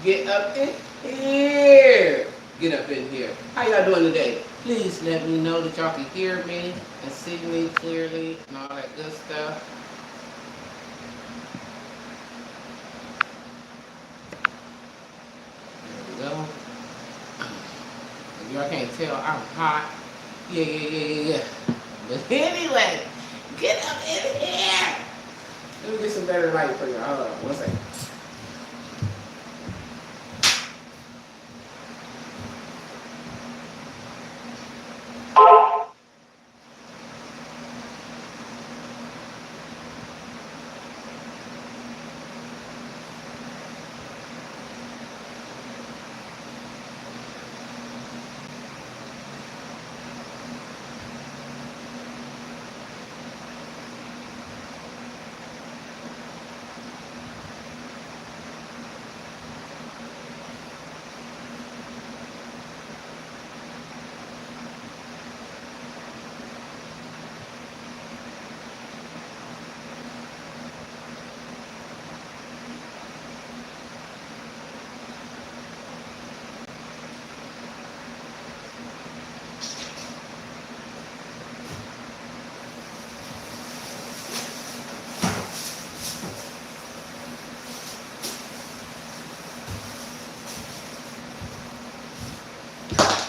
Get up in here. Get up in here. How y'all doing today? Please let me know that y'all can hear me and see me clearly and all that good stuff. There we go. If y'all can't tell, I'm hot. Yeah. But anyway, get up in here. Let me get some better light for you. Hold on, one second.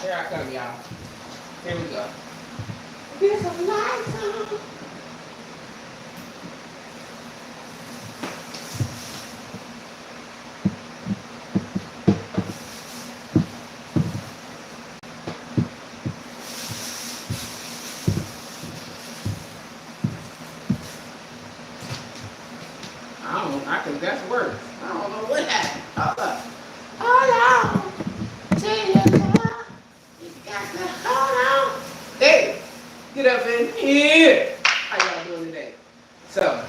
Here I come, y'all. Here we go. Get some lights on. I think that's worse. I don't know what happened. Hold up. Hold on. Tell you now. You got to hold on. Hey, get up in here. How y'all doing today? So,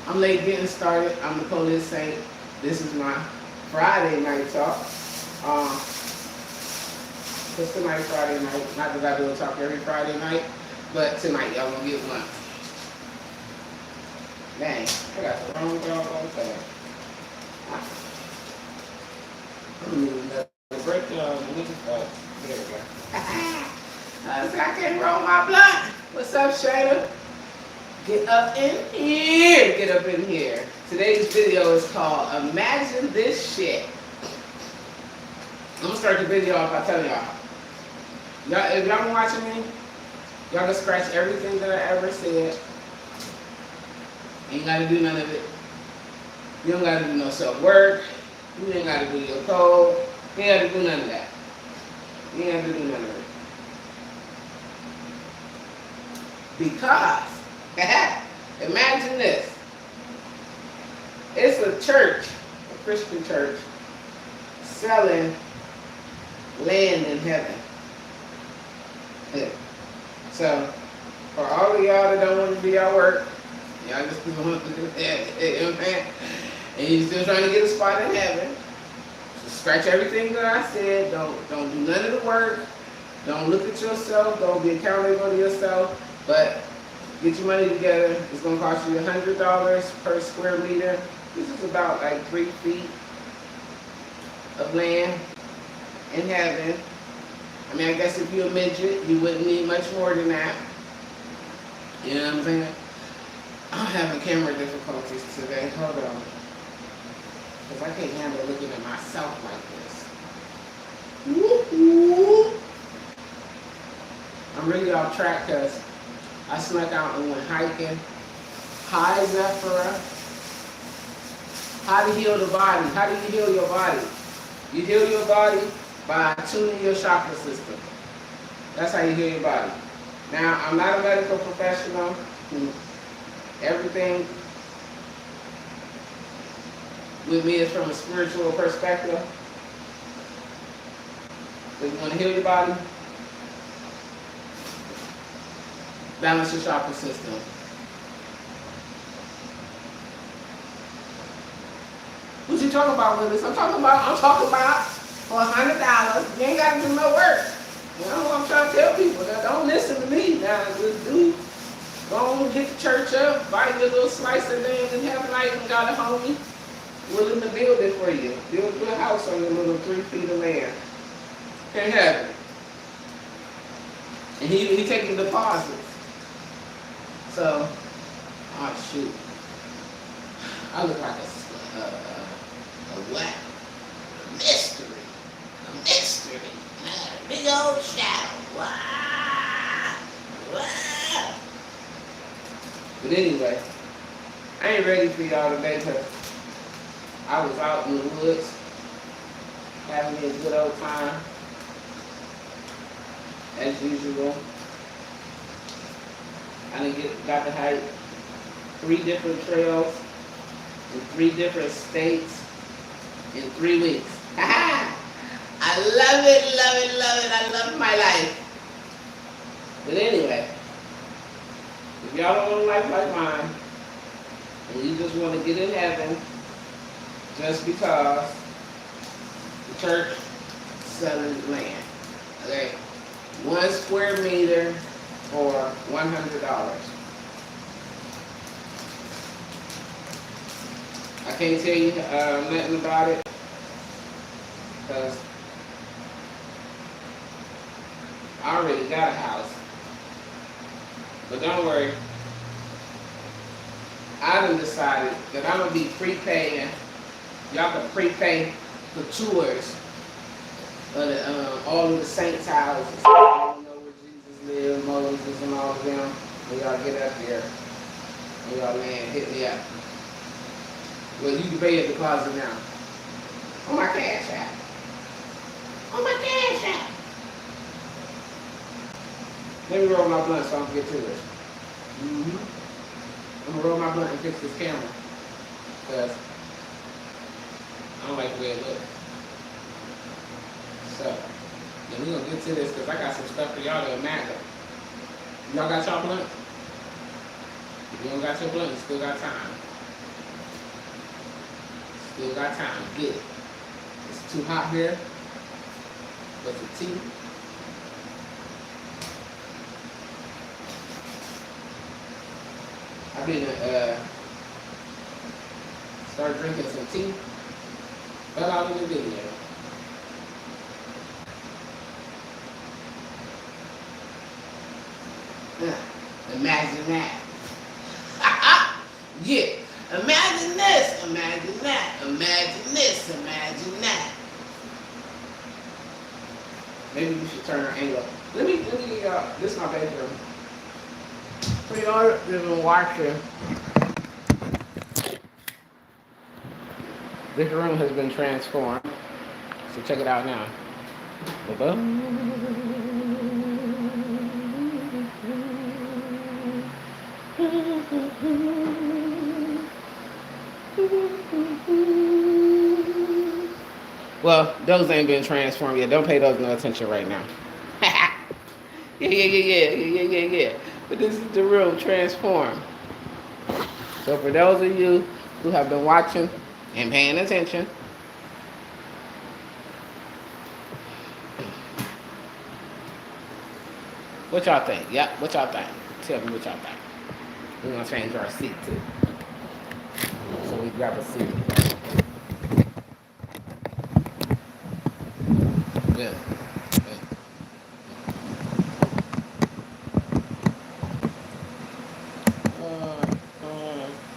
I'm late getting started. I'm the PolitSaint. This is my Friday night talk. Because tonight, Friday night, not that I do a talk every Friday night, but tonight y'all gonna get one. Dang, I got the wrong doggone thing. I'm gonna need another breakdown. There we go. So I can't roll my blunt. What's up, Shayla? Get up in here. Get up in here. Today's video is called Imagine This Shit. I'm gonna start the video off by telling y'all. If y'all been watching me, y'all can scratch everything that I ever said. You ain't gotta do none of it. You don't gotta do no self-work. You ain't gotta do your code. You ain't gotta do none of that. You ain't gotta do none of it. Because, imagine this. It's a church, a Christian church, selling land in heaven. Yeah. So, for all of y'all that don't want to do your work, y'all just want to do that, you know what I'm saying? And you're still trying to get a spot in heaven. So scratch everything that I said. Don't do none of the work. Don't look at yourself. Don't be accountable to yourself. But get your money together. It's going to cost you $100 per square meter. This is about like 3 feet of land in heaven. I mean, I guess if you're a midget, you wouldn't need much more than that. You know what I'm saying? I'm having camera difficulties today. Hold on. Because I can't handle looking at myself like this. I'm really off track because I snuck out and went hiking. Hi, Zephyra. How to heal the body. How do you heal your body? You heal your body by tuning your chakra system. That's how you heal your body. Now, I'm not a medical professional. Everything with me is from a spiritual perspective. If you want to heal your body, balance your chakra system. What you talking about, Willis? I'm talking about for $100. You ain't got to do no work. You know what I'm trying to tell people? Now, don't listen to me. Now, just do. Go on, hit the church up, buy your little slice of land in heaven like and got a homie. willing to build it for you. Build a house on your little 3 feet of land. Can't have it. And he taking deposits. So, oh shoot. I look like a what? A mystery. A mystery. A big old shadow. Wow. Wow. But anyway, I ain't ready for y'all today because I was out in the woods having a good old time as usual. I got to hike 3 different trails in 3 different states in 3 weeks. I love it, love it, love it. I love my life. But anyway, if y'all don't want a life like mine, and you just want to get in heaven just because the church selling land, okay? 1 square meter for $100. I can't tell you nothing about it because I already got a house. But don't worry, I done decided that I'm gonna be prepaying. Y'all can prepay for tours of all of the saints' houses. You don't know where Jesus lived, Moses, and all of them. When y'all get up there, when y'all land, hit me up. Well, you can pay a deposit now. On my cash app. On my cash app. Let me roll my blunt so I can get to it. I'm gonna roll my blunt and fix this camera. Because I don't like the way it looks. So, then we're gonna get to this because I got some stuff for y'all to imagine. Y'all got y'all blunt? If you don't got your blunt, you still got time. Still got time. Get it. It's too hot here. What's the tea? I've been start drinking some tea. Fell out in the video. Imagine that. Yeah. Imagine this. Imagine that. Imagine this. Imagine that. Maybe you should turn our angle. Let me this is my bedroom. For y'all that have been watching, this room has been transformed. So check it out now. Well, those ain't been transformed yet. Don't pay those no attention right now. Yeah. But this is the room transformed. So for those of you who have been watching and paying attention, what y'all think? Yep, what y'all think? Tell me what y'all think. We're gonna change our seat too. So we grab a seat. Good.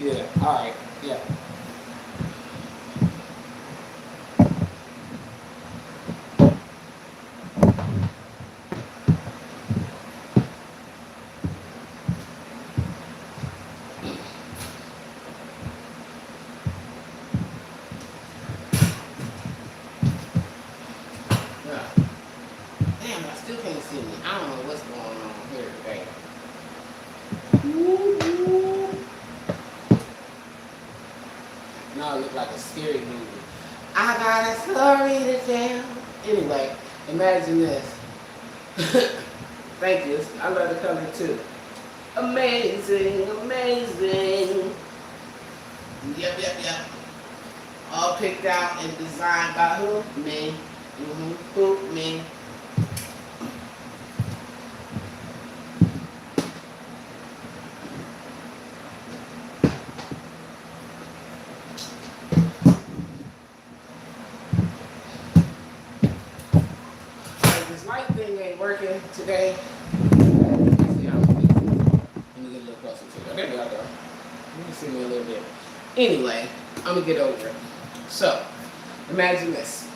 Yeah, alright, yeah. Damn, I still can't see me. I don't know what's going on here today. Now it looks like a scary movie. I got a story to tell. Anyway, imagine this. Thank you. I love the color too. Amazing, amazing. Yep. All picked out and designed by who? Me. Who? Me. doing today. Let me see how I'm doing. Let me get a little closer to you. There we go. You can see me a little bit. Anyway, I'm gonna get over it. So, imagine this.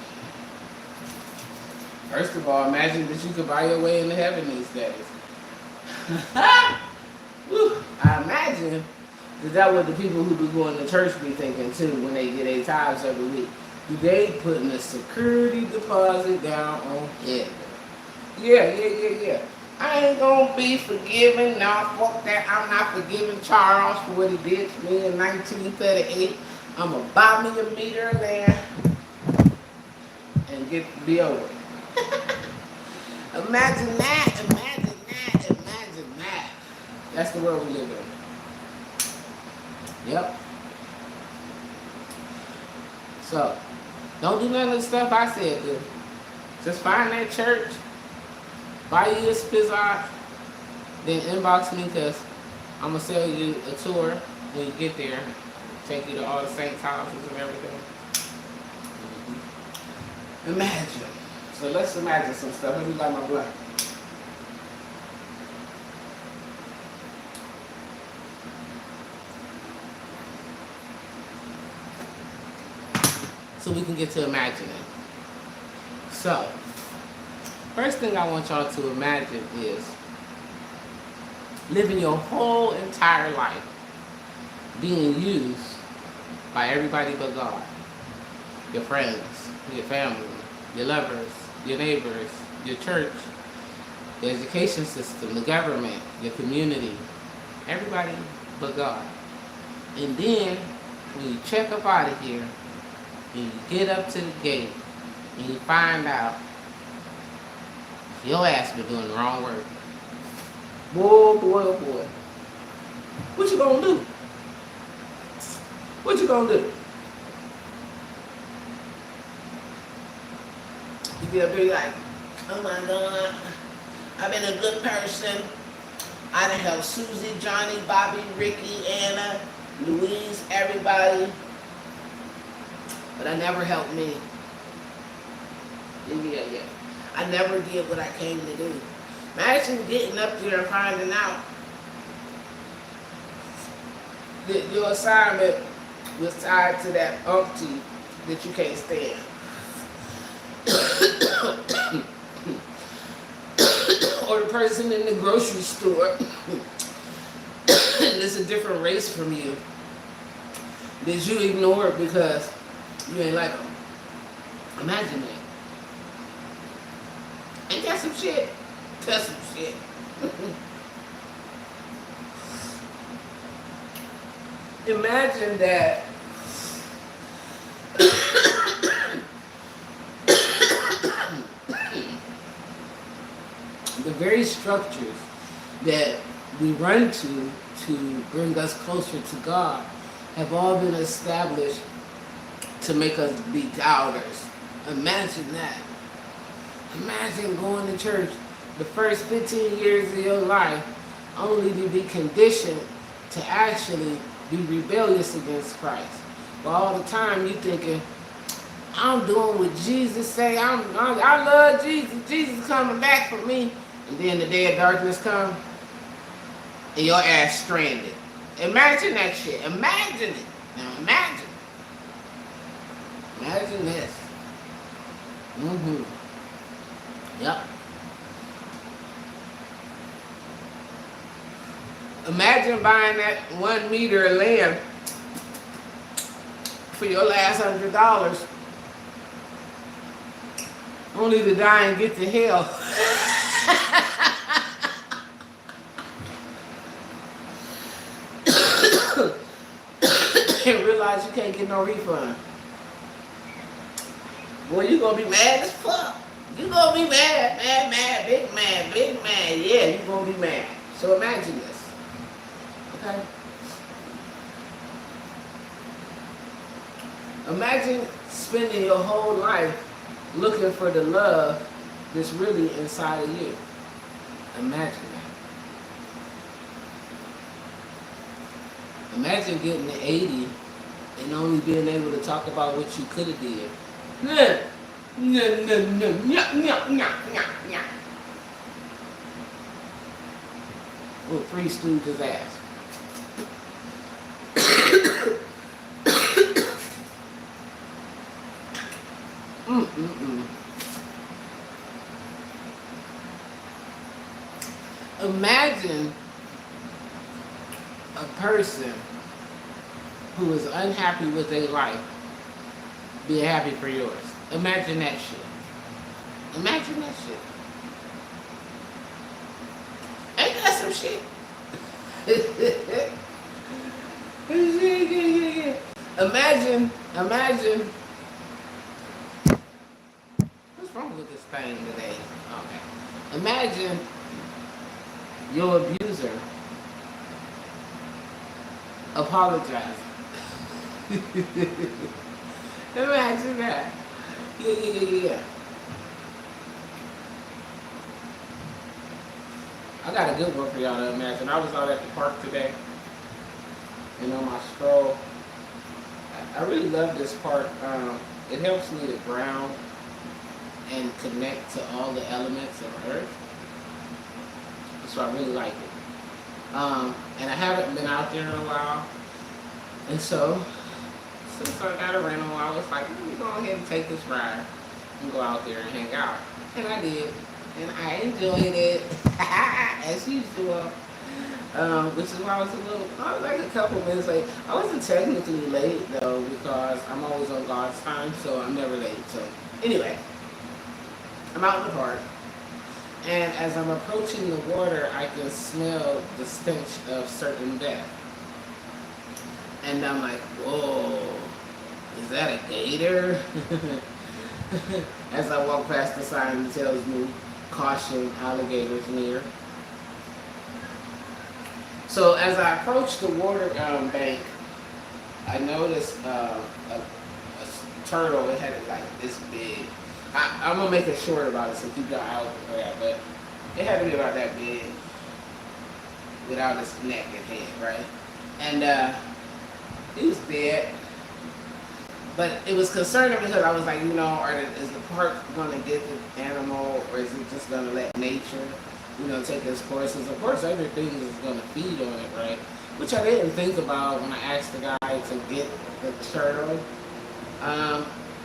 First of all, imagine that you could buy your way into heaven these days. Whew. I imagine that what the people who be going to church be thinking too when they get their tithes every week. They putting a security deposit down on heaven. Yeah. I ain't gonna be forgiving. No, fuck that. I'm not forgiving Charles for what he did to me in 1938. I'm gonna buy me a meter of land and be over it. Imagine that. That's the world we live in. Yep. So, don't do none of the stuff I said, dude. Just find that church, buy you a spizzot, then inbox me because I'm going to sell you a tour when you get there. Take you to all the Saints' houses and everything. Imagine. So let's imagine some stuff. Let me light my blunt. So we can get to imagining. So, first thing I want y'all to imagine is living your whole entire life being used by everybody but God. Your friends, your family, your lovers, your neighbors, your church, the education system, the government, your community, everybody but God. And then, when you check up out of here, and you get up to the gate, and you find out your ass been doing the wrong work. Boy. What you gonna do? What you gonna do? You gonna be like, oh my God, I've been a good person. I done helped Susie, Johnny, Bobby, Ricky, Anna, Louise, everybody. But I never helped me. Yeah. I never did what I came to do. Imagine getting up there and finding out that your assignment was tied to that umpty that you can't stand. Or the person in the grocery store that's a different race from you that you ignore because you ain't like them. Imagine that. Ain't that some shit? That's some shit. Imagine that the very structures that we run to bring us closer to God have all been established to make us be doubters. Imagine that. Imagine going to church the first 15 years of your life only to be conditioned to actually be rebellious against Christ. But all the time you thinking, I'm doing what Jesus say. I love Jesus. Jesus is coming back for me. And then the day of darkness comes and your ass stranded. Imagine that shit. Imagine it. Now imagine. Imagine this. Yep. Imagine buying that 1 meter of land for your last $100, only to die and get to hell. And realize you can't get no refund. Boy, you gonna be mad as fuck. You gonna be mad, big mad. Yeah, you gonna be mad. So imagine this. Okay? Imagine spending your whole life looking for the love that's really inside of you. Imagine that. Imagine getting to 80 and only being able to talk about what you could have did. Little Three Stooges ass. Mm-mm-mm. Imagine a person who is unhappy with their life being happy for yours. Imagine that shit. Imagine that shit. Ain't that some shit? Imagine. What's wrong with this thing today? Okay. Imagine your abuser apologizing. Imagine that. Yeah. I got a good one for y'all to imagine. I was out at the park today, and on my stroll, I really love this park. It helps me to ground and connect to all the elements of Earth. So I really like it. And I haven't been out there in a while. And so, since I got a rental, I was like, let me go ahead and take this ride and go out there and hang out. And I did. And I enjoyed it, as usual. Which is why I was like a couple minutes late. I wasn't technically late, though, because I'm always on God's time, so I'm never late. So, anyway, I'm out in the park. And as I'm approaching the water, I can smell the stench of certain death. And I'm like, whoa, is that a gator? As I walk past the sign that tells me, caution, alligators near. So as I approached the water bank, I noticed a turtle. It had it like this big. I'm going to make it short about it, so keep your eye open for that. But it had to be about that big without its neck and head, right? And he was dead. But it was concerning because I was like, is the park going to get the animal, or is it just going to let nature, take its courses? Of course, everything is going to feed on it, right? Which I didn't think about when I asked the guy to get the turtle.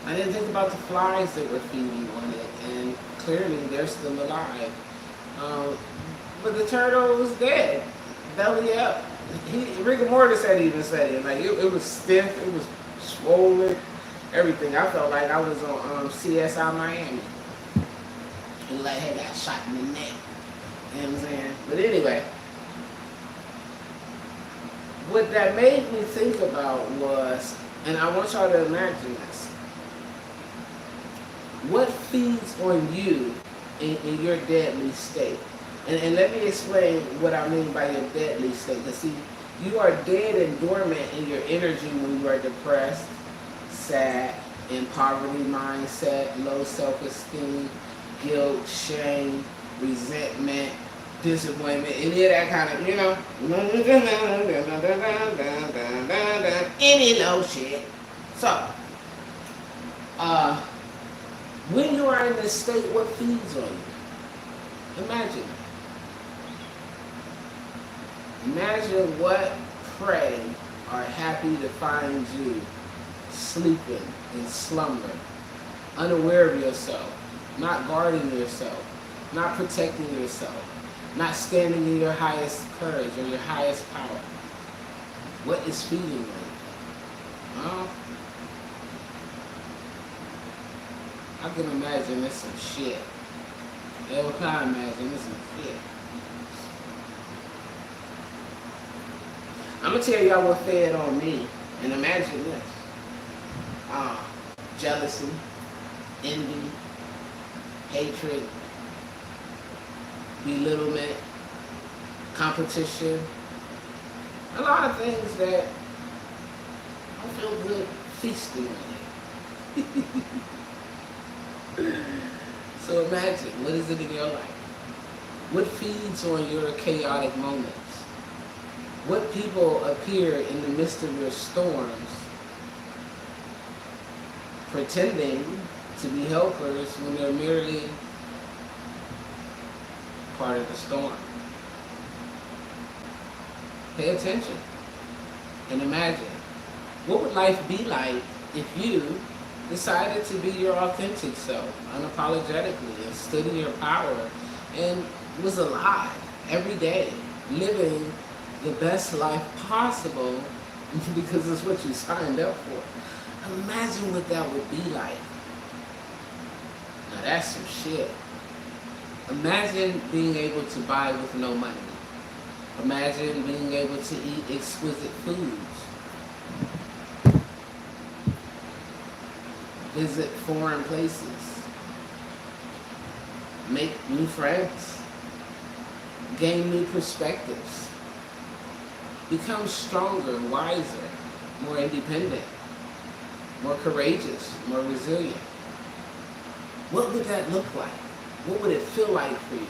I didn't think about the flies that were feeding on it, and clearly they're still alive. But the turtle was dead, belly up. Rigor mortis had even said it. Like it was stiff, it was swollen, everything. I felt like I was on CSI Miami. It was like, hey, got shot in the neck. You know what I'm saying? But anyway, what that made me think about was, and I want y'all to imagine this. What feeds on you in your deadly state? And let me explain what I mean by your deadly state. Because see, you are dead and dormant in your energy when you are depressed, sad, in poverty mindset, low self-esteem, guilt, shame, resentment, disappointment, any of that kind of, any low shit. So, when you are in this state, what feeds on you? Imagine. Imagine what prey are happy to find you sleeping in slumber, unaware of yourself, not guarding yourself, not protecting yourself, not standing in your highest courage or your highest power. What is feeding you? I can imagine this some shit. Every time I imagine this some shit. I'm gonna tell y'all what fed on me, and imagine this. Jealousy, envy, hatred, belittlement, competition, a lot of things that I feel good feasting on it. So imagine, what is it in your life? What feeds on your chaotic moments? What people appear in the midst of your storms, pretending to be helpers when they're merely part of the storm? Pay attention and imagine. What would life be like if you decided to be your authentic self, unapologetically, and stood in your power and was alive every day, living the best life possible because it's what you signed up for? Imagine what that would be like. Now that's some shit. Imagine being able to buy with no money. Imagine being able to eat exquisite foods. Visit foreign places. Make new friends. Gain new perspectives. Become stronger, wiser, more independent, more courageous, more resilient. What would that look like? What would it feel like for you?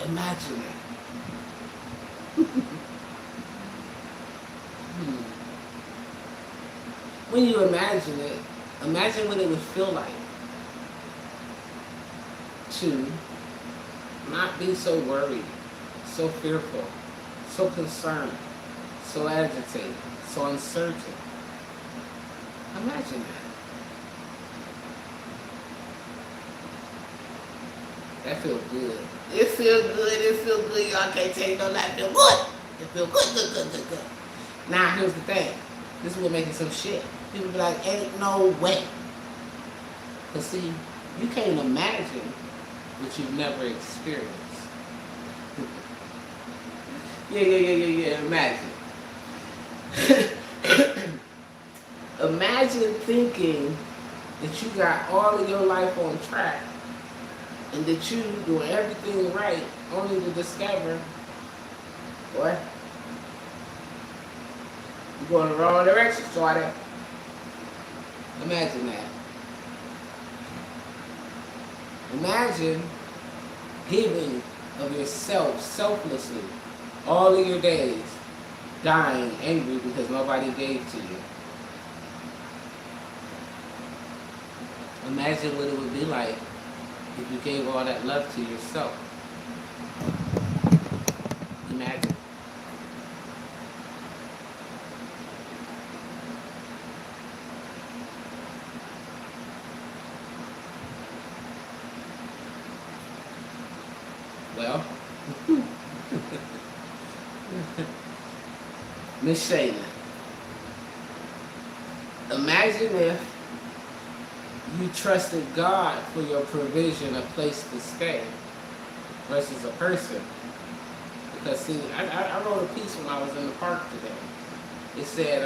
Imagine it. When you imagine it, imagine what it would feel like to not be so worried, so fearful, so concerned, so agitated, so uncertain. Imagine that. That feels good. It feels good, it feels good. Y'all can't tell you no lie. It feel good. It feel good. Now, here's the thing. This is what makes it some shit. People be like, ain't no way. But see, you can't imagine what you've never experienced. Yeah, imagine. Imagine thinking that you got all of your life on track and that you doing everything right, only to discover, boy, you're going the wrong direction, shorty. Imagine that. Imagine giving of yourself selflessly all of your days, dying angry because nobody gave to you. Imagine what it would be like if you gave all that love to yourself. Imagine. Well, Miss Shayna, imagine if you trusted God for your provision, a place to stay, versus a person. Because see, I wrote a piece when I was in the park today. It said,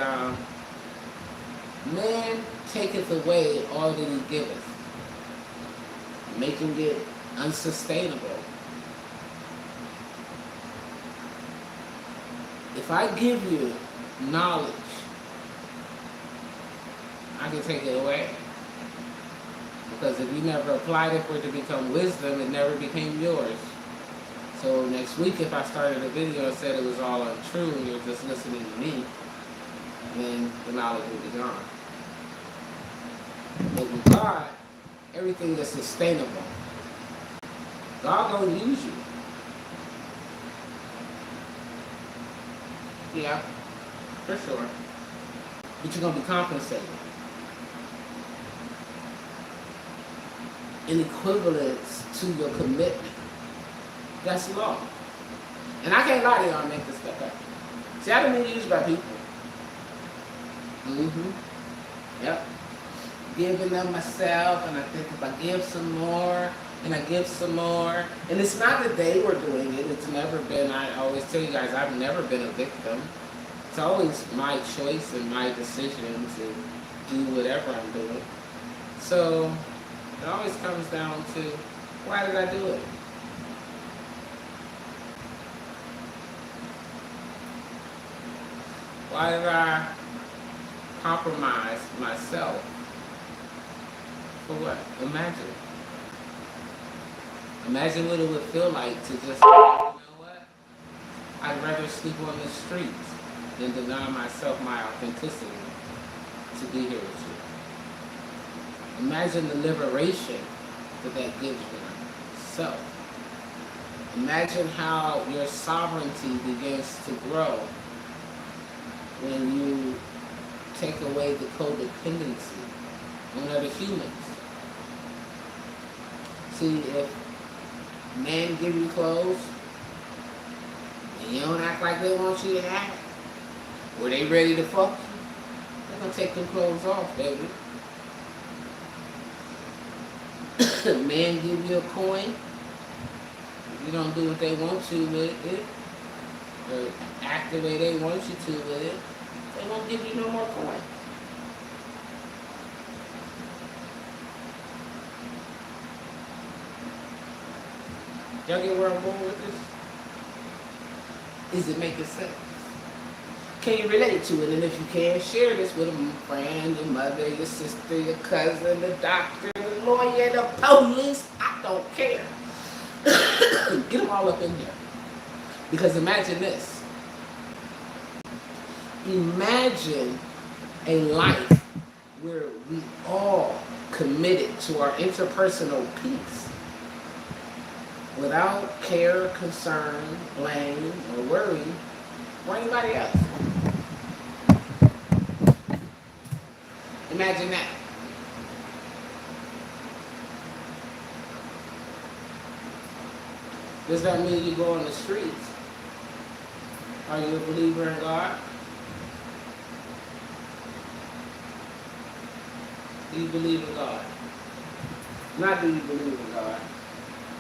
man taketh away all that he giveth, making it unsustainable. If I give you knowledge, I can take it away. Because if you never applied it for it to become wisdom, it never became yours. So next week, if I started a video and said it was all untrue and you're just listening to me, then the knowledge will be gone. But with God, everything is sustainable. God gonna use you. Yeah, for sure. But you're gonna be compensated. In equivalence to your commitment. That's law. And I can't lie to y'all and make this stuff up. See, I don't been used by people. Yep. Giving them myself, and I think if I give some more, and I give some more, and it's not that they were doing it, it's never been, I always tell you guys, I've never been a victim. It's always my choice and my decision to do whatever I'm doing. So, it always comes down to, why did I do it? Why did I compromise myself? For what? Imagine. Imagine what it would feel like to just say, you know what? I'd rather sleep on the streets than deny myself my authenticity to be here with you. Imagine the liberation that gives yourself. Imagine how your sovereignty begins to grow when you take away the codependency on other humans. See, if men give you clothes and you don't act like they want you to act, or they ready to fuck you, they're gonna take them clothes off, baby. Men give you a coin, if you don't do what they want you with it, or act the way they want you to with it, they won't give you no more coin. Y'all get where I'm going with this? Is it making sense? Can you relate to it? And if you can, share this with a friend, your mother, your sister, your cousin, the doctor, the lawyer, the police. I don't care. Get them all up in there. Because imagine this. Imagine a life where we all committed to our interpersonal peace without care, concern, blame, or worry for anybody else. Imagine that. Does that mean you go on the streets? Are you a believer in God? Do you believe in God? Not do you believe in God?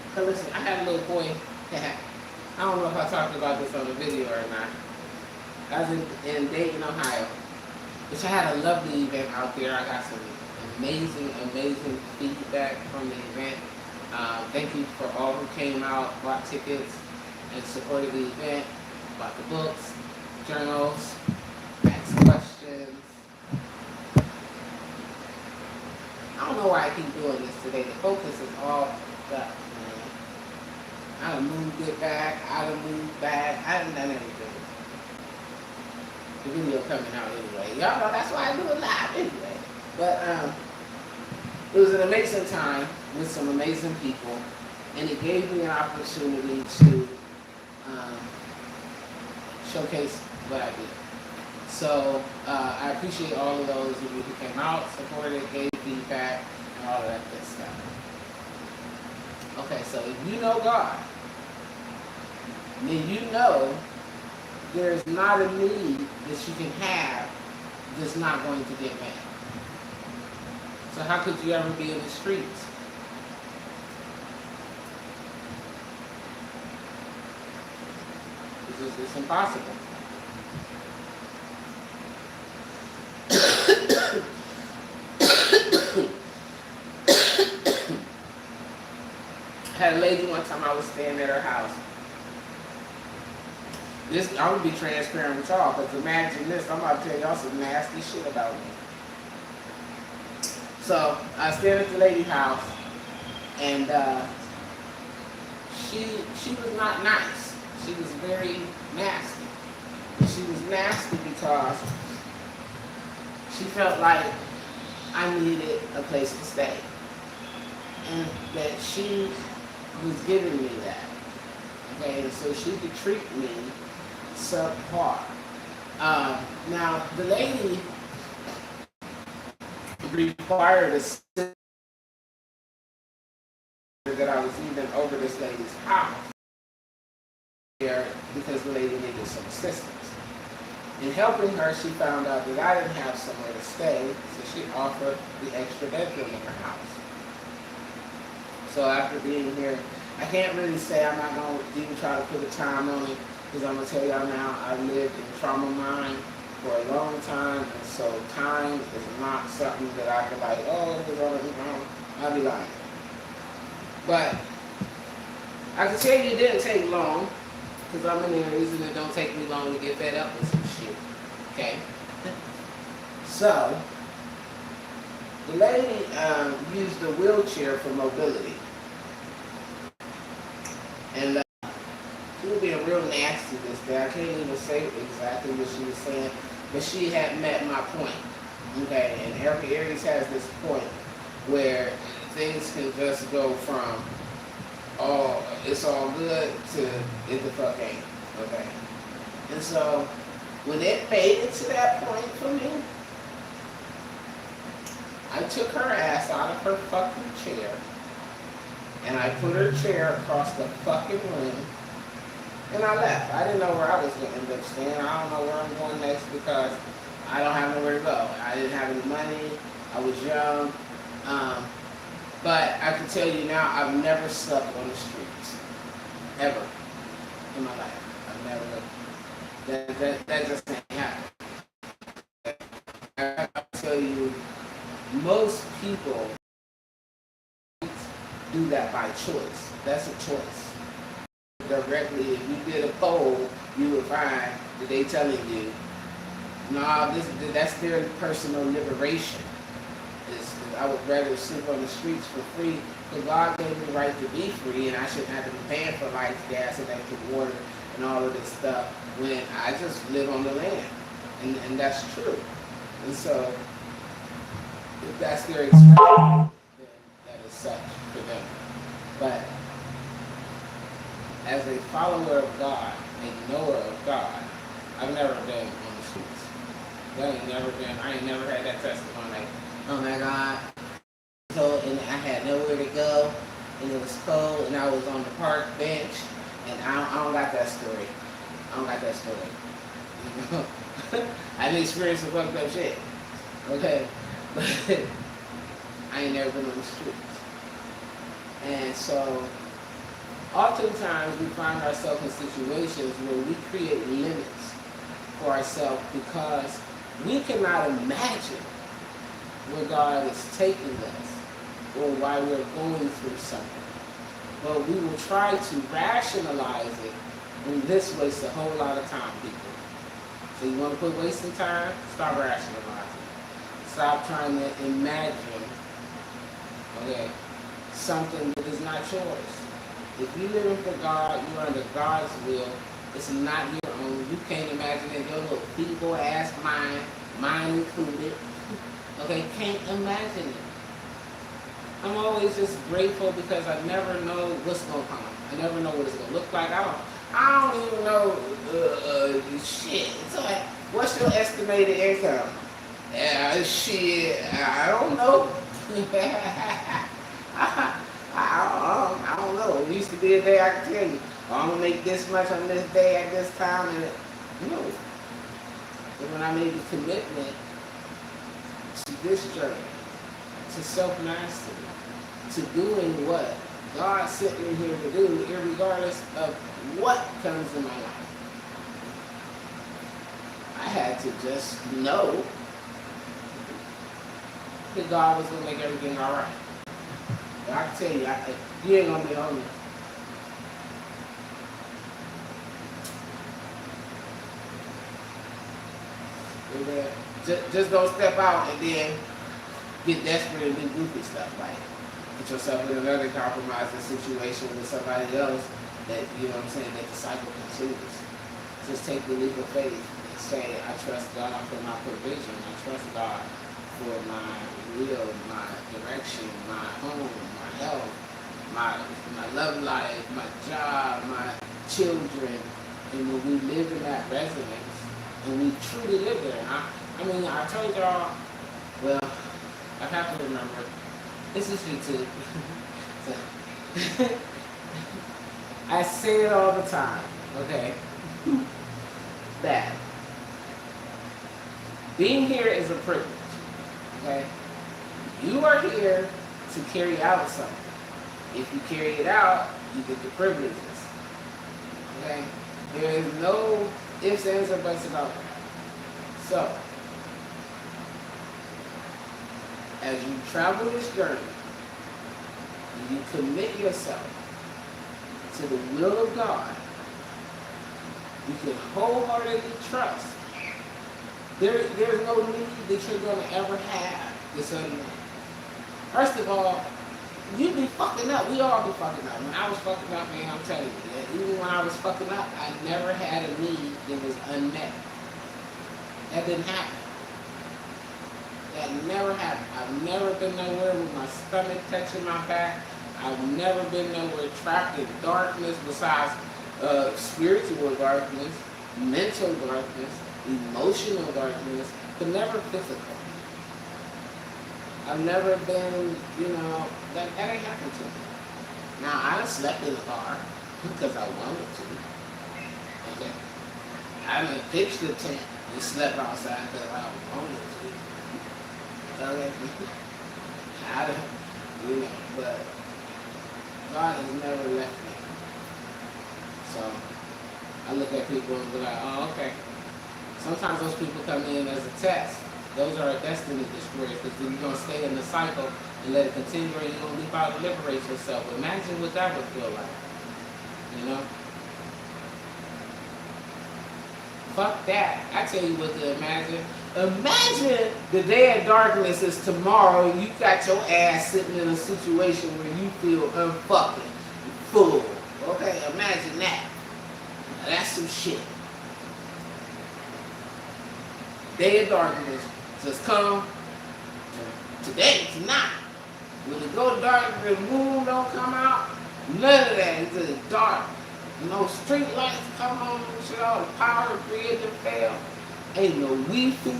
Because listen, I had a little boy. I don't know if I talked about this on the video or not. I was in Dayton, Ohio, which I had a lovely event out there. I got some amazing feedback from the event. Thank you for all who came out, bought tickets, and supported the event, bought the books, journals, asked questions. I don't know why I keep doing this today. The focus is all stuff, man. I done moved it back, I done moved back, I done done everything. The video coming out anyway. Y'all know that's why I do it live anyway. But it was an amazing time with some amazing people, and it gave me an opportunity to showcase what I did. So I appreciate all of those of you who came out, supported, gave feedback, and all of that good stuff. Okay, so if you know God, then you know there's not a need that you can have that's not going to get met. So how could you ever be in the streets? It's impossible. I had a lady one time, I was staying at her house. I'm going to be transparent with y'all, because imagine this, I'm about to tell y'all some nasty shit about me. So, I was staying at the lady's house, and she was not nice. She was very nasty. She was nasty because she felt like I needed a place to stay. And that she was giving me that. Okay, and so she could treat me subpar. Now, the lady required a sister that I was even over this lady's house there because the lady needed some assistance. In helping her, she found out that I didn't have somewhere to stay, so she offered the extra bedroom in her house. So after being here, I can't really say, I'm not going to even try to put a time on it, because I'm going to tell y'all now, I've lived in trauma mind for a long time, and so time is not something that I can like, oh, it's going to be wrong. I'll be lying. But I can tell you it didn't take long, because I'm in Aries and it don't take me long to get fed up with some shit. Okay? So, the lady used a wheelchair for mobility. And she was being real nasty this day. I can't even say exactly what she was saying, but she had met my point. Okay, and every Aries has this point where things can just go from, oh, it's all good to it the fuck ain't. Okay. And so when it made it to that point for me, I took her ass out of her fucking chair and I put her chair across the fucking room and I left. I didn't know where I was going to end up staying. I don't know where I'm going next because I don't have nowhere to go. I didn't have any money. I was young. But I can tell you now, I've never slept on the streets. Ever. In my life. I've never. That just ain't happen. I'll tell you, most people do that by choice. That's a choice. Directly, if you did a poll, you would find that they telling you, nah, that's their personal liberation. I would rather sleep on the streets for free because God gave me the right to be free and I shouldn't have to be paying for lights, gas, electric, water, and all of this stuff when I just live on the land. And that's true. And so, if that's their experience, then that is such for them. But as a follower of God, a knower of God, I've never been on the streets. I ain't never had that testimony like, oh my God, so, and I had nowhere to go, and it was cold, and I was on the park bench, and I don't got that story. You know? I didn't experience some fucked up shit. Okay? But I ain't never been on the streets. And so, oftentimes we find ourselves in situations where we create limits for ourselves because we cannot imagine where God is taking us or why we're going through something. But we will try to rationalize it, and this wastes a whole lot of time, people. So you want to quit wasting time? Stop rationalizing. Stop trying to imagine, okay, something that is not yours. If you're living for God, you're under God's will. It's not your own. You can't imagine it. Your little feeble ass mind, mine included. Okay, can't imagine it. I'm always just grateful because I never know what's going to come. I never know what it's going to look like. I don't even know shit. It's like, what's your estimated income? Shit, I don't know. I don't know. It used to be a day I could tell you, I'm going to make this much on this day at this time. And no. But when I made the commitment to this journey, to self-mastery, to doing what God sent me here to do, irregardless of what comes in my life, I had to just know that God was going to make everything all right. But I can tell you, you ain't going to be homeless. Just don't step out and then get desperate and do goofy stuff, like put yourself in another compromising situation with somebody else that, you know what I'm saying, that the cycle continues. Just take the leap of faith and say, I trust God for my provision. I trust God for my will, my direction, my home, my health, my love life, my job, my children. And when we live in that residence, and we truly live there. I mean, I told y'all, well, I have to remember, this is YouTube. So, I say it all the time, okay? That being here is a privilege, okay? You are here to carry out something. If you carry it out, you get the privileges, okay? There is no ifs, ands, or buts about that. So, as you travel this journey, you commit yourself to the will of God, you can wholeheartedly trust. There's no need that you're going to ever have this other way. First of all, you be fucking up. We all be fucking up. When I was fucking up, man, I'm telling you, that even when I was fucking up, I never had a need that was unmet. That didn't happen. That never happened. I've never been nowhere with my stomach touching my back. I've never been nowhere trapped in darkness besides spiritual darkness, mental darkness. emotional darkness, but never physical. I've never been, that ain't happened to me. Now, I done slept in the car because I wanted to. Okay. I done pitched the tent and slept outside because I wanted to. Okay. I done, but God has never left me. So, I look at people and be like, oh, okay. Sometimes those people come in as a test. Those are destiny destroyers because then you're going to stay in the cycle and let it continue, or you're going to leap out and liberate yourself. Imagine what that would feel like. Fuck that. I tell you what to imagine. Imagine the day of darkness is tomorrow and you got your ass sitting in a situation where you feel unfucking full. Okay, imagine that. Now, that's some shit. Day of darkness just come today, tonight. When it go dark, the moon don't come out, none of that. It's just dark. No street lights come on, shit, all the power grid to fail. Ain't no Wi-Fi. You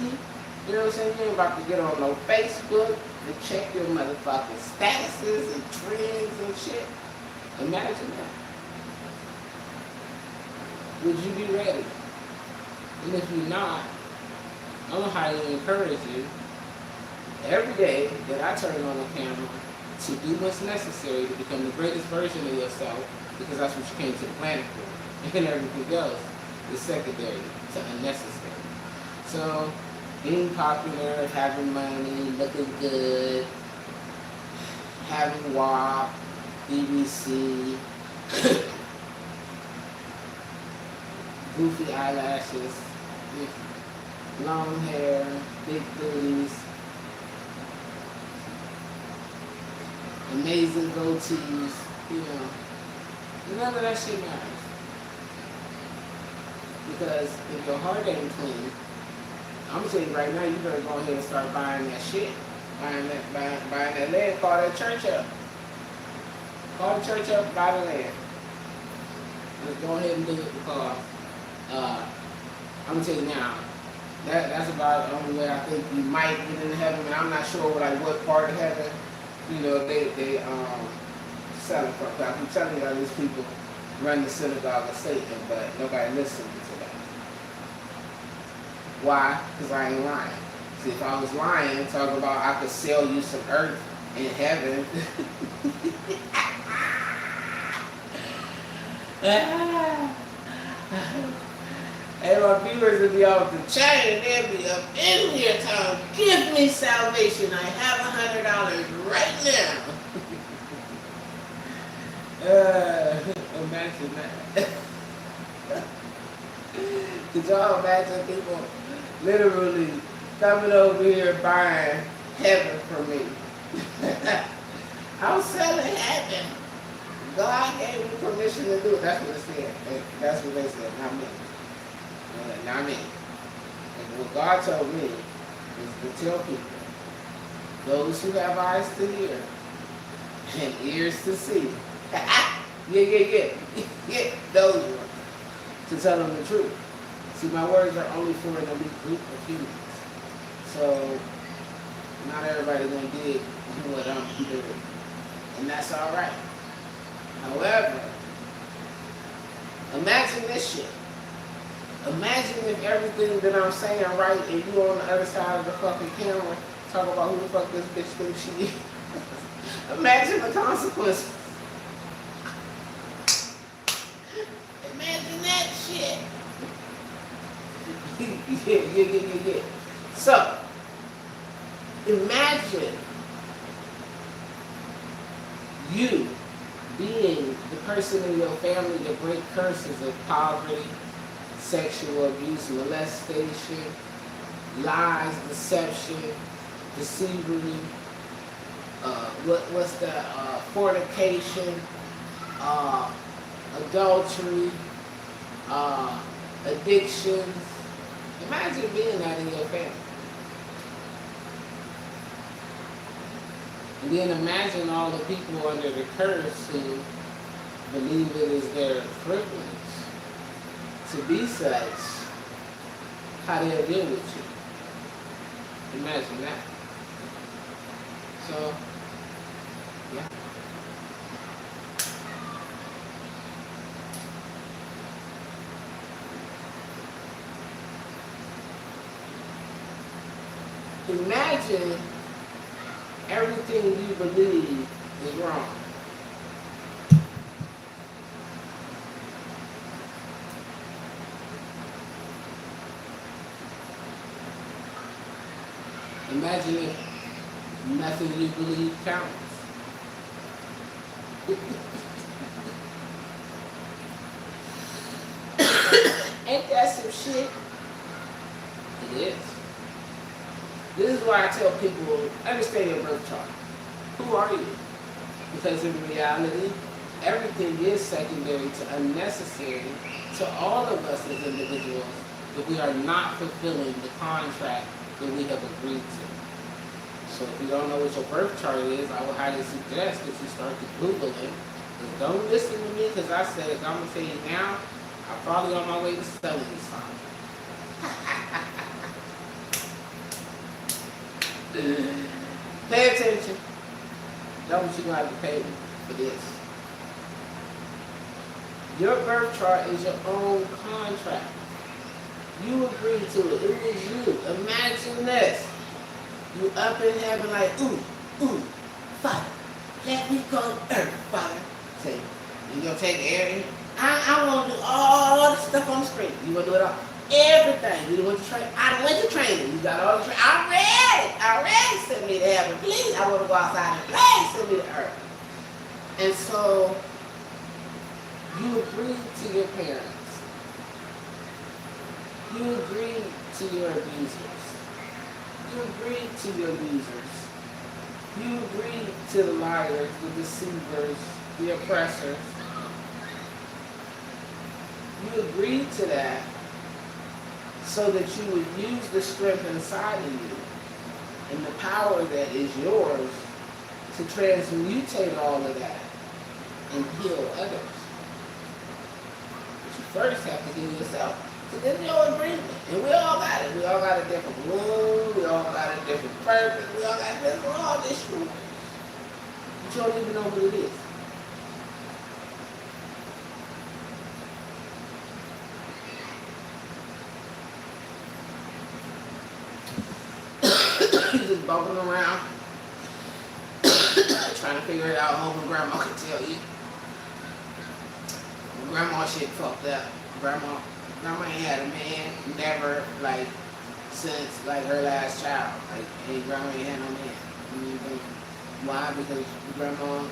know what I'm saying? You ain't about to get on no Facebook and check your motherfucking statuses and trends and shit. Imagine that. Would you be ready? And if you're not, I'm going to highly encourage you every day that I turn on the camera to do what's necessary to become the greatest version of yourself, because that's what you came to the planet for. And everything else is secondary to unnecessary. So, being popular, having money, looking good, having WAP, BBC, goofy eyelashes, long hair, big booties, amazing goatees, none of that shit matters. Because if your heart ain't clean, I'm gonna tell you right now, you better go ahead and start buying that shit. Buying that land, call that church up. Call the church up, buy the land. Just go ahead and do it because I'm gonna tell you now, that's about the only way I think you might get into heaven, and I'm not sure what part of heaven, they selling from. I keep telling you, these people run the synagogue of Satan, but nobody listens to that. Why? Because I ain't lying. See, if I was lying, talking about I could sell you some earth in heaven. And my viewers would be off the chain, they'd be up in here telling, give me salvation, I have $100 right now. Imagine that. Could y'all imagine people literally coming over here buying heaven from me? I'm selling heaven. God gave me permission to do it. That's what it said. That's what they said, not me. Not me. And what God told me is to tell people, those who have eyes to hear and ears to see, yeah, those ones, to tell them the truth. See, my words are only for an elite group of humans. So, not everybody's going to dig what I'm doing. And that's all right. However, imagine this shit. Imagine if everything that I'm saying right and you on the other side of the fucking camera talking about who the fuck this bitch thinks she is. Imagine the consequences. Imagine that shit. Yeah. So, imagine you being the person in your family that break curses of poverty, sexual abuse, molestation, lies, deception, deceivery, fornication, adultery, addictions. Imagine being that in your family. And then imagine all the people under the curse who believe it is their privilege to be such how they'll deal with you. Imagine that. So, yeah. Imagine everything you believe is wrong. Imagine if nothing you believe counts. Ain't that some shit? It is. This is why I tell people, understand your birth chart. Who are you? Because in reality, everything is secondary to unnecessary to all of us as individuals if we are not fulfilling the contract that we have agreed to. So if you don't know what your birth chart is, I would highly suggest that you start to Google it. But don't listen to me because I said it. I'm going to tell you now, I'm probably on my way to selling this time. Pay attention. Don't you gonna have to pay me for this. Your birth chart is your own contract. You agreed to it. It was you. Imagine this. You up in heaven like, ooh, Father, let me go to earth, Father. Say, you gonna take everything? I want to do all the stuff on the screen. You gonna do it all? Everything. You went to train. I went to training. You got all the training. I'm ready. Send me to heaven. Please, I want to go outside and play. Send me to earth. And so, you agreed to your parents. You agreed to your abusers. You agreed to your abusers. You agreed to the liars, the deceivers, the oppressors. You agreed to that so that you would use the strength inside of you and the power that is yours to transmutate all of that and heal others. But you first have to heal yourself. So this is your agreement. And we all got it. We all got a different wound. We all got a different purpose. We all got different, all this shit. But you don't even know what it is. You're just bumping around, trying to figure it out. Hoping grandma can tell you. Grandma shit fucked up. Grandma ain't had a man, never, like, since, like, her last child. Like, hey, grandma ain't had no man. Why? Because grandma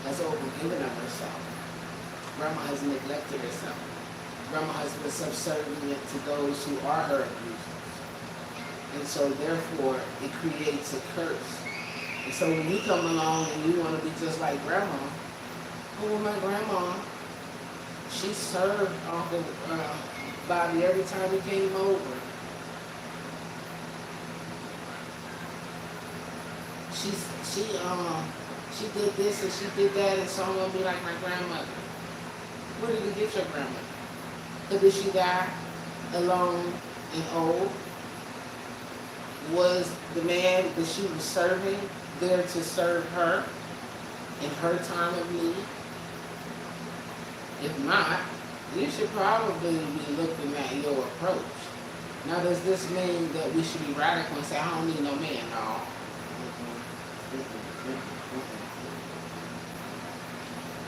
has overgiven of herself. Grandma has neglected herself. Grandma has been subservient to those who are her abusers. And so, therefore, it creates a curse. And so when you come along and you want to be just like grandma, oh, my grandma, she served Uncle Bobby every time he came over. She did this and she did that, and so I'm gonna be like my grandmother. Where did you get your grandmother? Did she die alone and old? Was the man that she was serving there to serve her in her time of need? If not, you should probably be looking at your approach. Now, does this mean that we should be radical and say, I don't need no man? No.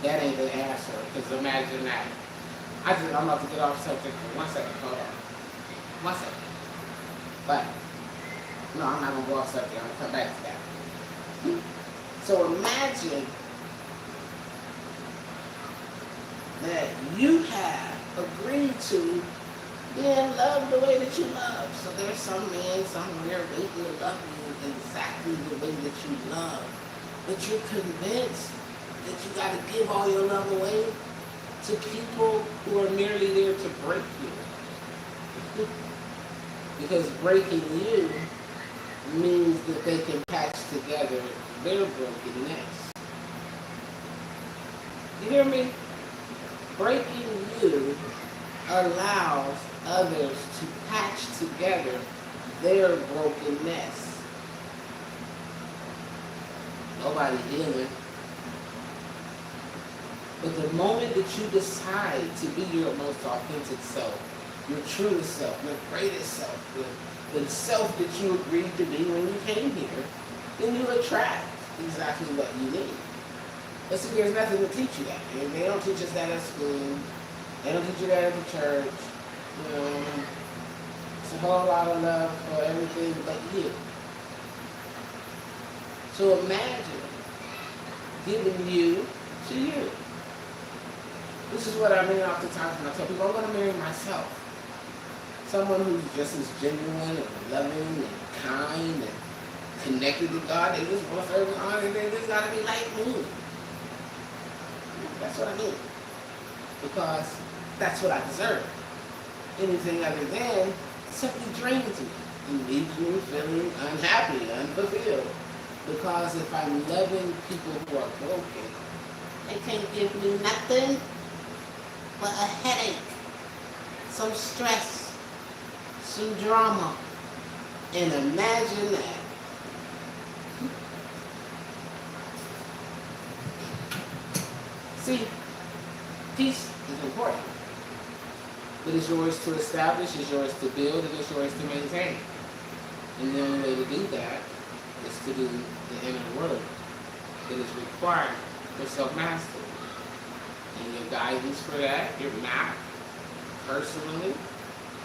That ain't the answer, because imagine that. I'm about to get off subject for 1 second. Hold on. 1 second. But, no, I'm not going to go off subject. I'm going to come back to that. So imagine that you have agreed to being loved the way that you love. So there's some men somewhere waiting to love you exactly the way that you love. But you're convinced that you got to give all your love away to people who are merely there to break you. Because breaking you means that they can patch together their brokenness. You hear me? Breaking you allows others to patch together their brokenness. Nobody healing. But the moment that you decide to be your most authentic self, your truest self, your greatest self, the self that you agreed to be when you came here, then you attract exactly what you need. But see, there's nothing to teach you that. And they don't teach us that at school. They don't teach you that at the church. You know, it's a whole lot of love for everything but you. So imagine giving you to you. This is what I mean off the top when I tell people I'm going to marry myself. Someone who's just as genuine and loving and kind and connected to God. They just want to serve God and they just got to be like me. That's what I mean. Because that's what I deserve. Anything other than simply drains me and leaves me feeling unhappy, unfulfilled. Because if I'm loving people who are broken, they can't give me nothing but a headache, some stress, some drama. And imagine that. See, peace is important. But it's yours to establish, it's yours to build, and it's yours to maintain. And the only way to do that is to do the inner work that is required for self-mastery. And your guidance for that, your map, personally,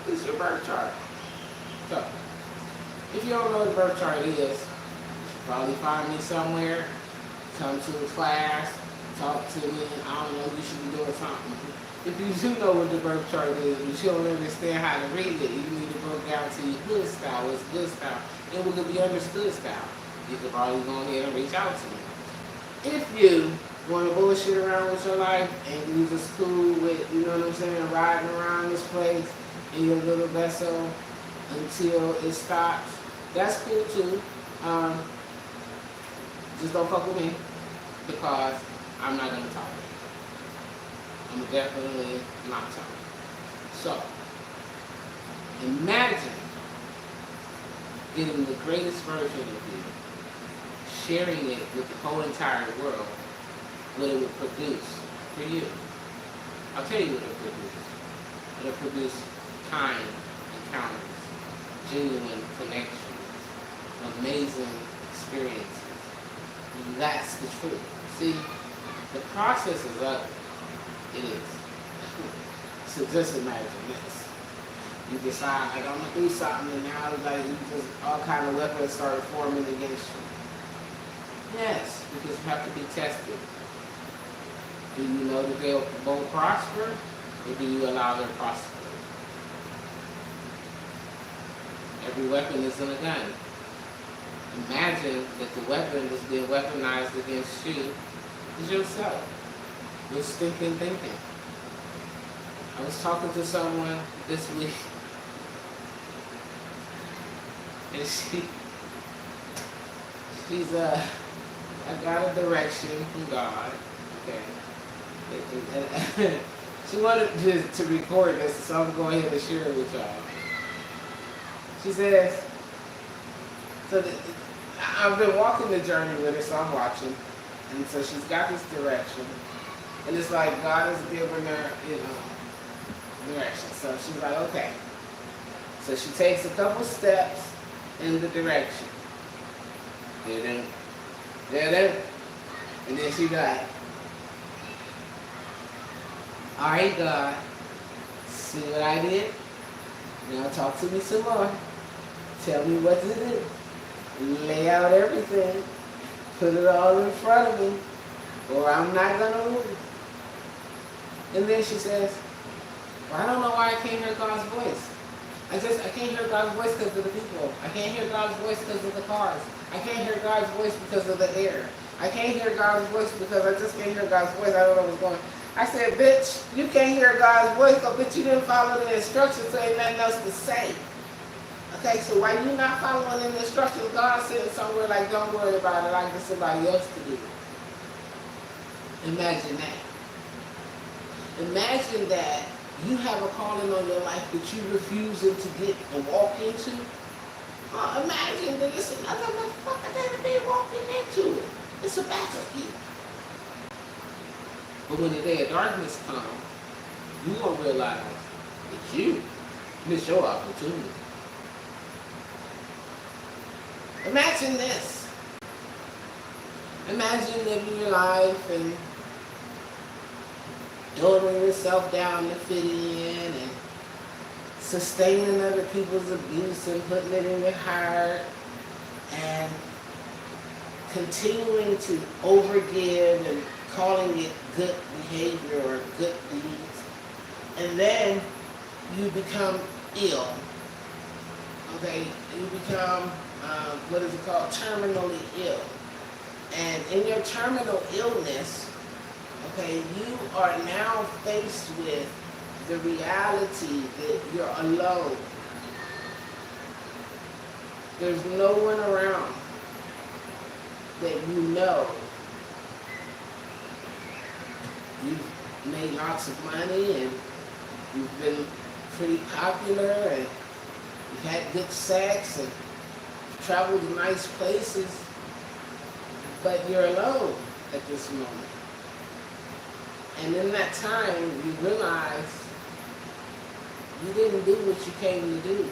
is your birth chart. So, if you don't know what the birth chart is, you should probably find me somewhere, come to a class, talk to me, I don't know, you should be doing something. If you do know what the birth chart is, but you don't understand how to read it, you need to broke down to your good style, what's good style, and what could be understood style. You could probably go ahead and reach out to me. If you want to bullshit around with your life and you just cool with, you know what I'm saying, riding around this place in your little vessel until it stops, that's cool too. Just don't fuck with me because I'm not going to tolerate it. I'm definitely not tolerant. So, imagine getting the greatest version of you, sharing it with the whole entire world, what it would produce for you. I'll tell you what it would produce. It'll produce kind encounters, genuine connections, amazing experiences. And that's the truth. See, the process is ugly. It is. So just imagine this. You decide, like, I'm going to do something, and now, like, you just, all kind of weapons start forming against you. Yes, because you have to be tested. Do you know that they'll both prosper, or do you allow their prosper? Every weapon isn't a gun. Imagine that the weapon that's being weaponized against you is yourself. Your stinking thinking. I was talking to someone this week, and she's I got a direction from God. Okay. She wanted to record this, so I'm going ahead and share it with y'all. She says, I've been walking the journey with her, so I'm watching. And so she's got this direction. And it's like God is giving her, direction. So she's like, okay. So she takes a couple steps in the direction. And then she like, all right, God, see what I did? Now talk to me some more. Tell me what to do. Lay out everything. Put it all in front of me, or I'm not going to move. And then she says, well, I don't know why I can't hear God's voice. I can't hear God's voice because of the people. I can't hear God's voice because of the cars. I can't hear God's voice because of the air. I can't hear God's voice because I just can't hear God's voice. I don't know what's going on. I said, bitch, you can't hear God's voice, but bitch, you didn't follow the instructions, so ain't nothing else to say. Okay, so why you not following the instructions? God said somewhere like, don't worry about it, I get somebody else to do it. Imagine that. Imagine that You have a calling on your life that you refusing to get and walk into. Imagine that it's another motherfucker that'll be walking into it. It's a battlefield. But when the day of darkness comes, you gonna realize that you missed your opportunity. Imagine this. Imagine living your life and dumbing yourself down to fit in and sustaining other people's abuse and putting it in your heart and continuing to overgive and calling it good behavior or good deeds. And then you become ill. Okay, you become, what is it called? Terminally ill. And in your terminal illness, okay, you are now faced with the reality that you're alone. There's no one around that you know. You've made lots of money and you've been pretty popular and you've had good sex and traveled to nice places, but you're alone at this moment. And in that time, you realize you didn't do what you came to do.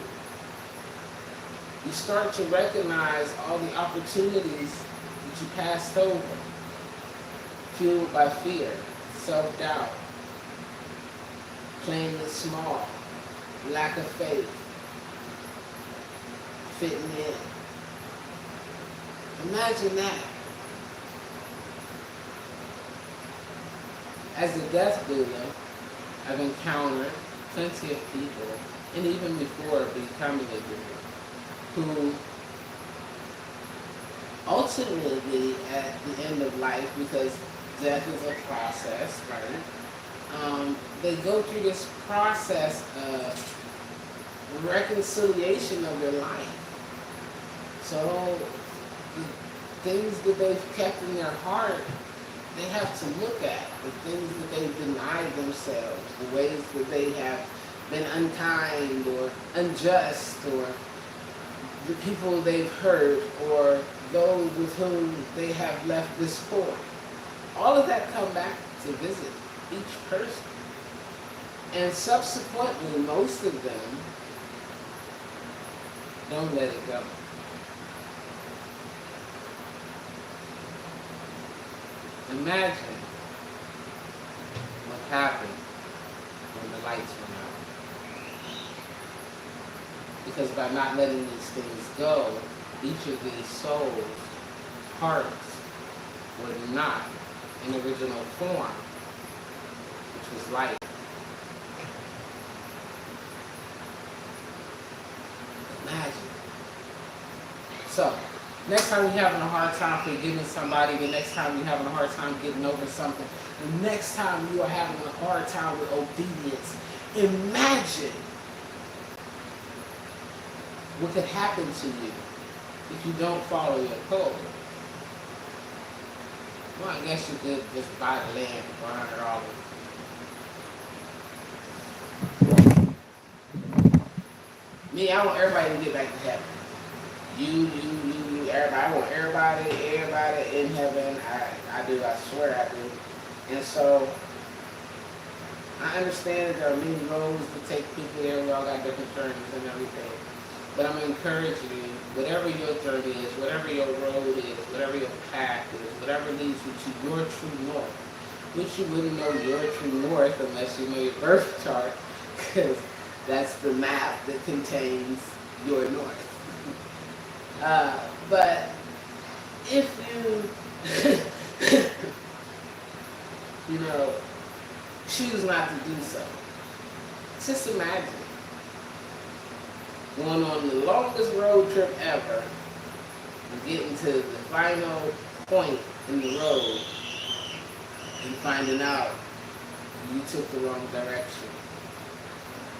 You start to recognize all the opportunities that you passed over, fueled by fear, self-doubt, playing it small, lack of faith, fitting in. Imagine that. As a death doula, I've encountered plenty of people, and even before becoming a doula, who ultimately at the end of life, because death is a process, right? They go through this process of reconciliation of their life. So the things that they've kept in their heart, they have to look at the things that they've denied themselves, the ways that they have been unkind or unjust, or the people they've hurt, or those with whom they have left discord. All of that come back to visit each person. And subsequently, most of them don't let it go. Imagine what happened when the lights went out. Because by not letting these things go, each of these souls' hearts were not in original form, which was light. Imagine. So, next time you're having a hard time forgiving somebody, the next time you're having a hard time getting over something, the next time you are having a hard time with obedience, imagine what could happen to you if you don't follow your code. Well, I guess you could just buy the land for $100. Me, I want everybody to get back to heaven. You, everybody. I want everybody in heaven. I do, I swear I do. And so, I understand that there are many roads to take people there. We all got different journeys and everything. But I'm encouraging you, whatever your journey is, whatever your road is, whatever your path is, whatever leads you to your true north, which you wouldn't know your true north unless you know your birth chart, because that's the map that contains your north. But if you, choose not to do so, just imagine going on the longest road trip ever and getting to the final point in the road and finding out you took the wrong direction.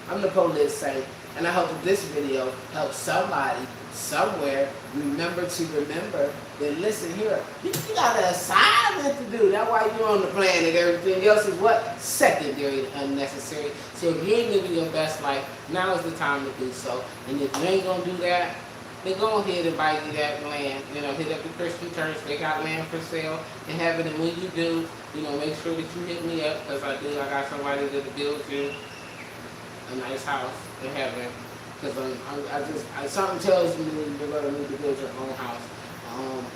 I'm the PolitSaint, and I hope that this video helps somebody somewhere remember that listen here, you got an assignment to do. That's why you're on the plan, and everything else is what? Secondary and unnecessary. So if you ain't living your best life, now is the time to do so. And if you ain't gonna do that, then go ahead and buy you that land. You know, hit up the Christian church. They got land for sale in heaven. And when you do, you know, make sure that you hit me up, because I got somebody that'll build you a nice house in heaven. Because something tells me you're going to need to build your own house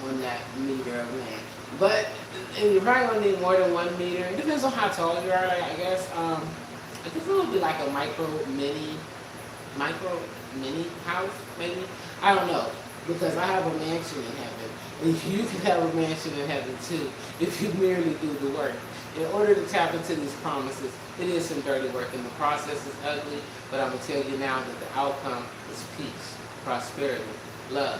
on that meter of land. But and you're probably going to need more than 1 meter. It depends on how tall you are, I guess. I guess it would be like a micro mini house, maybe. I don't know, because I have a mansion in heaven. And you can have a mansion in heaven too, if you merely do the work. In order to tap into these promises, it is some dirty work, and the process is ugly, but I'm going to tell you now that the outcome is peace, prosperity, love,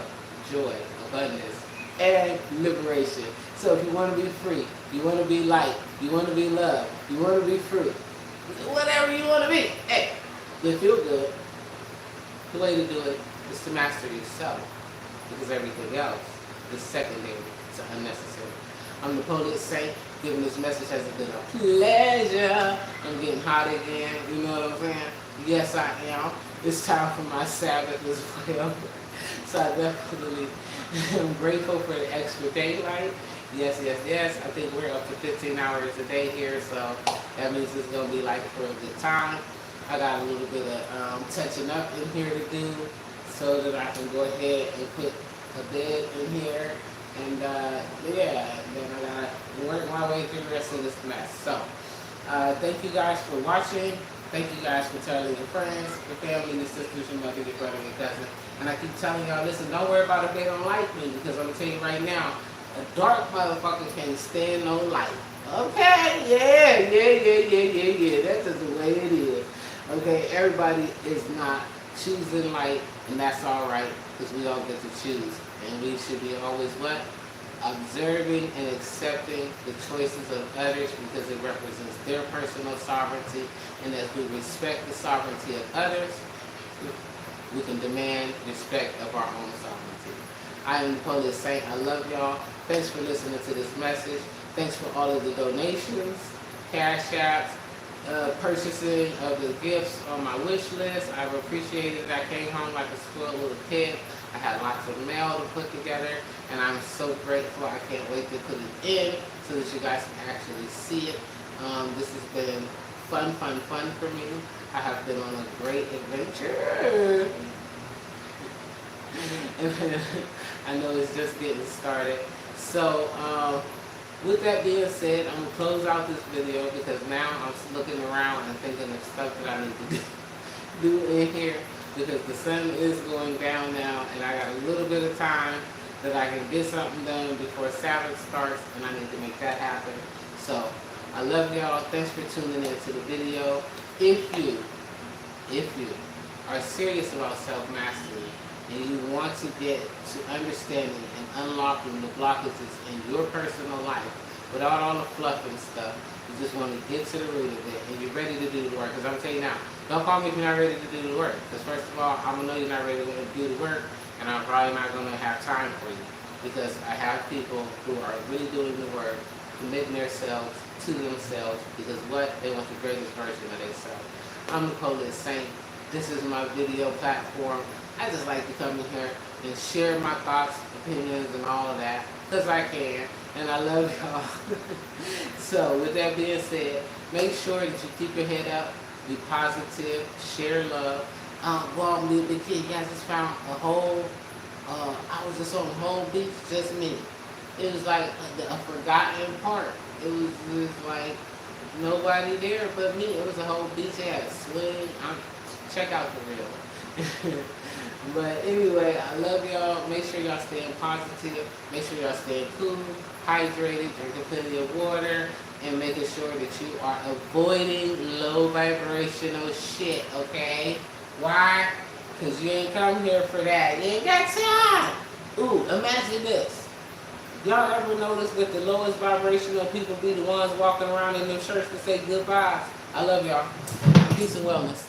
joy, abundance, and liberation. So if you want to be free, you want to be light, you want to be love, you want to be free, whatever you want to be, hey, you feel good. The way to do it is to master yourself, because everything else is secondary to unnecessary. I'm the PolitSaint, giving this message has been a pleasure. I'm getting hot again, you know what I'm saying? Yes, I am. It's time for my Sabbath as well. So I definitely am grateful for the extra daylight. Yes. I think we're up to 15 hours a day here, so that means it's going to be like for a good time. I got a little bit of touching up in here to do so that I can go ahead and put a bed in here. And then I gotta work my way through the rest of this mess. So, thank you guys for watching. Thank you guys for telling your friends, your family, your sisters, your mother, your brother, your cousin. And I keep telling y'all, listen, don't worry about if they don't like me, because I'm gonna tell you right now, a dark motherfucker can't stand no light. Okay, yeah. That's just the way it is. Okay, everybody is not choosing light, and that's all right, because we all get to choose. And we should be always what? Observing and accepting the choices of others, because it represents their personal sovereignty. And as we respect the sovereignty of others, we can demand respect of our own sovereignty. I am the PolitSaint. I love y'all. Thanks for listening to this message. Thanks for all of the donations, cash apps, purchasing of the gifts on my wish list. I've appreciated it. I came home like a spoiled little kid. I had lots of mail to put together, and I'm so grateful. I can't wait to put it in so that you guys can actually see it. This has been fun for me. I have been on a great adventure. And I know it's just getting started. So, with that being said, I'm going to close out this video, because now I'm looking around and thinking of stuff that I need to do in here, because the sun is going down now, and I got a little bit of time that I can get something done before Sabbath starts, and I need to make that happen. So, I love y'all. Thanks for tuning in to the video. If you are serious about self-mastery, and you want to get to understanding and unlocking the blockages in your personal life without all the fluff and stuff, you just want to get to the root of it, and you're ready to do the work. Because I'm telling you now, don't call me if you're not ready to do the work. Because first of all, I'm going to know you're not ready to do the work, and I'm probably not going to have time for you. Because I have people who are really doing the work, committing themselves to themselves, because what? They want the greatest version of themselves. I'm the PolitSaint. This is my video platform. I just like to come in here and share my thoughts, opinions, and all of that, because I can, and I love y'all. So, with that being said, make sure that you keep your head up, be positive, share love. Go out and be a big kid. You guys just found a whole, I was just on the whole beach, just me. It was like a forgotten part. It was just like nobody there but me. It was a whole beach. It had a swing. Check out the real. But anyway, I love y'all. Make sure y'all staying positive. Make sure y'all staying cool, hydrated, drinking plenty of water, and making sure that you are avoiding low vibrational shit, okay? Why? Because you ain't come here for that. You ain't got time. Ooh, imagine this. Y'all ever notice that the lowest vibrational people be the ones walking around in them shirts to say goodbyes? I love y'all. Peace and wellness.